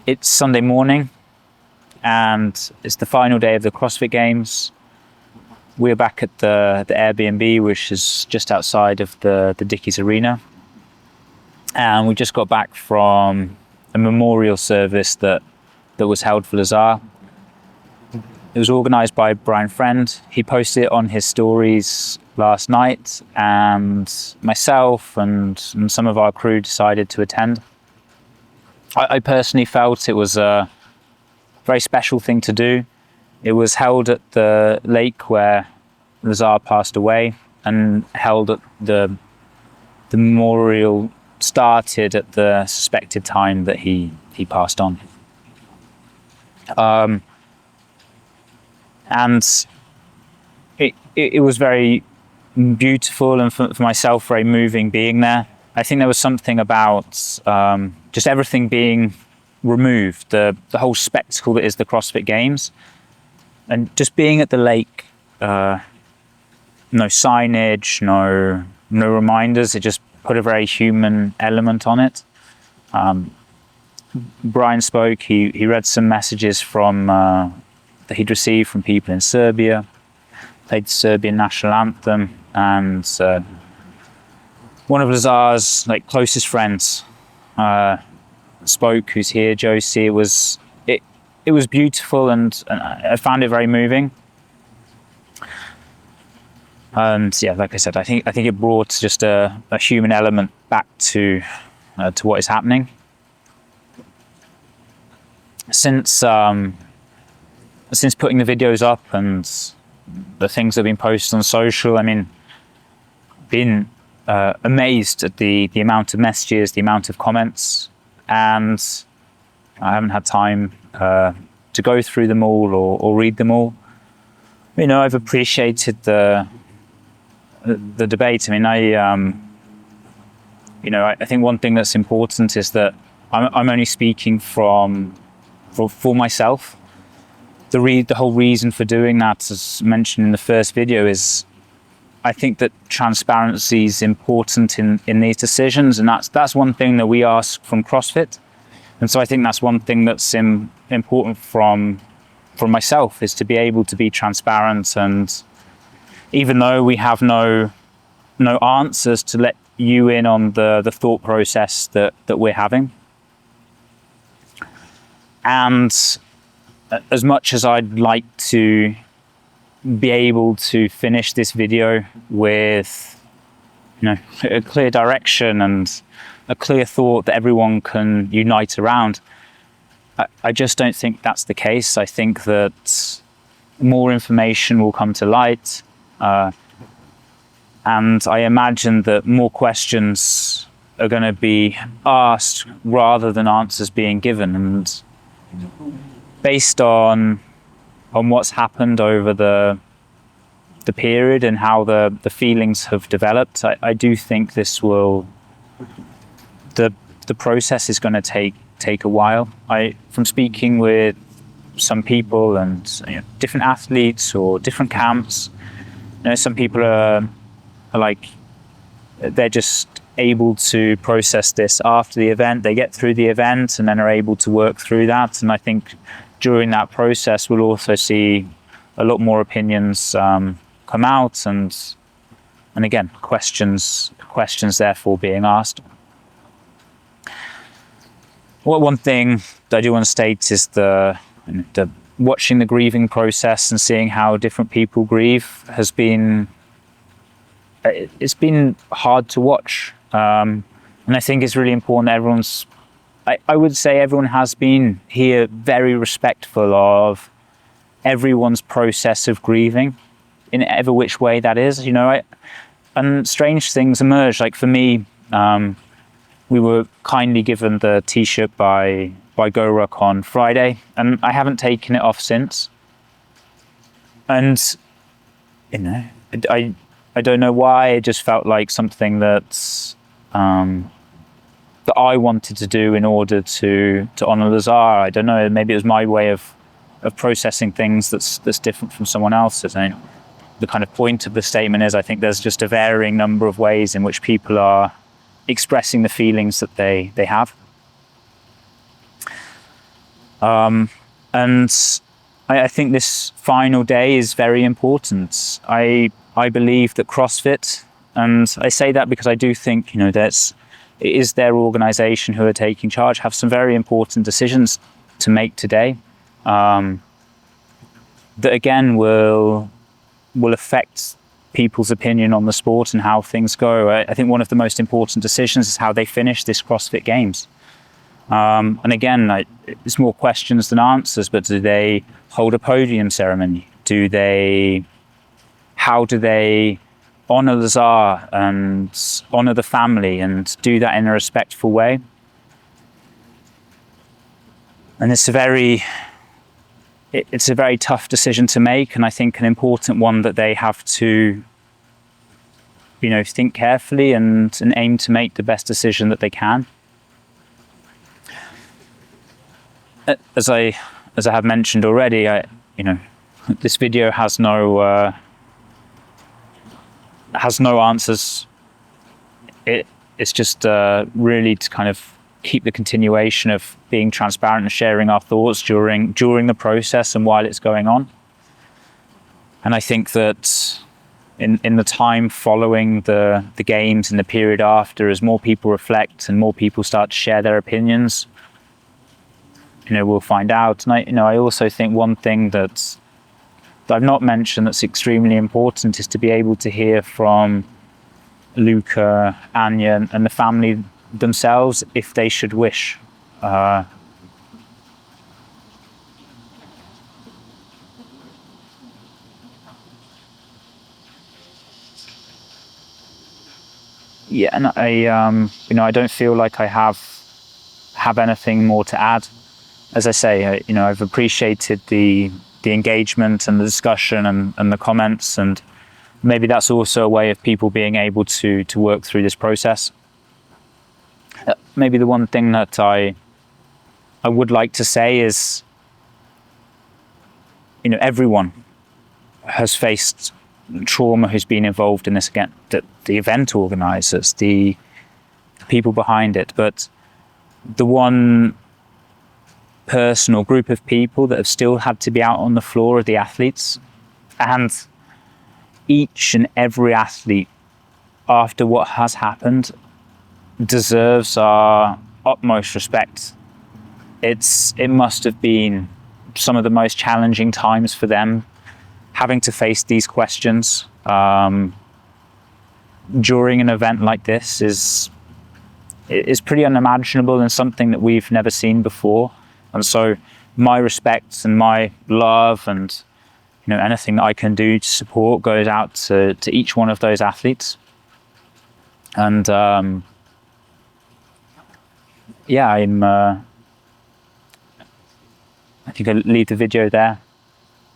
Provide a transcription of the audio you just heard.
It's Sunday morning, and it's the final day of the CrossFit Games. We're back at the Airbnb, which is just outside of the Dickies Arena. And we just got back from a memorial service that was held for Lazar. It was organised by Brian Friend. He posted it on his stories last night, and myself and some of our crew decided to attend. I personally felt it was a very special thing to do. It was held at the lake where Lazar passed away, and held at the memorial started at the suspected time that he passed on. And it was very beautiful, and for myself, very moving being there. I think there was something about just everything being removed, the whole spectacle that is the CrossFit Games, and just being at the lake. No signage, no reminders. It just put a very human element on it. Brian spoke. He read some messages from that he'd received from people in Serbia. Played the Serbian national anthem, and one of Lazar's closest friends spoke, who's here, Josie. It was beautiful, and I found it very moving. And yeah, like I said, I think it brought just a human element back to what is happening. Since putting the videos up and the things that have been posted on social, been amazed at the amount of messages, the amount of comments, and I haven't had time to go through them all or read them all. I've appreciated the debate. I think one thing that's important is that I'm only speaking for myself. The whole reason for doing that, as mentioned in the first video, is I think that transparency is important in these decisions, and that's one thing that we ask from CrossFit. And so I think that's one thing that's important from myself, is to be able to be transparent, and even though we have no answers, to let you in on the thought process that we're having. And as much as I'd like to be able to finish this video with a clear direction and a clear thought that everyone can unite around, I just don't think that's the case. I think that more information will come to light. And I imagine that more questions are going to be asked rather than answers being given. And based on what's happened over the period and how the feelings have developed, I do think the process is going to take a while. From speaking with some people and different athletes or different camps, some people are like, they're just able to process this after the event. They get through the event and then are able to work through that. And I think during that process, we'll also see a lot more opinions come out, and again, questions therefore being asked. One thing that I do want to state is the watching the grieving process and seeing how different people grieve has been, it's been hard to watch. And I think it's really important that I would say everyone has been here very respectful of everyone's process of grieving, in ever which way that is. And strange things emerge. Like for me, we were kindly given the t-shirt by GoRuck on Friday, and I haven't taken it off since. And I don't know why. It just felt like something that I wanted to do in order to honor Lazar. I don't know. Maybe it was my way of processing things that's different from someone else's. The kind of point of the statement is, I think there's just a varying number of ways in which people are expressing the feelings that they have. And I think this final day is very important. I believe that CrossFit, and I say that because I do think, it is their organisation who are taking charge, have some very important decisions to make today, that again will affect people's opinion on the sport and how things go. I think one of the most important decisions is how they finish this CrossFit Games. And again, it's more questions than answers, but do they hold a podium ceremony? How do they honour the Tsar and honour the family and do that in a respectful way? And it's a very tough decision to make, and I think an important one that they have to, think carefully and aim to make the best decision that they can. As I have mentioned already, this video has no answers. It's just really to kind of keep the continuation of being transparent and sharing our thoughts during the process and while it's going on. And I think that in the time following the games and the period after, as more people reflect and more people start to share their opinions, we'll find out. And I also think one thing that I've not mentioned that's extremely important is to be able to hear from Luca, Anya, and the family themselves if they should wish. And I don't feel like I have anything more to add. As I say, I've appreciated the engagement and the discussion and the comments, and maybe that's also a way of people being able to work through this process. Maybe the one thing that I would like to say is, everyone has faced trauma who's been involved in this, again, the event organisers, the people behind it, but the one person or group of people that have still had to be out on the floor are the athletes. And each and every athlete, after what has happened, deserves our utmost respect. It must have been some of the most challenging times for them, having to face these questions during an event like this is pretty unimaginable and something that we've never seen before. And so my respect and my love and anything that I can do to support goes out to each one of those athletes. And I think I'll leave the video there.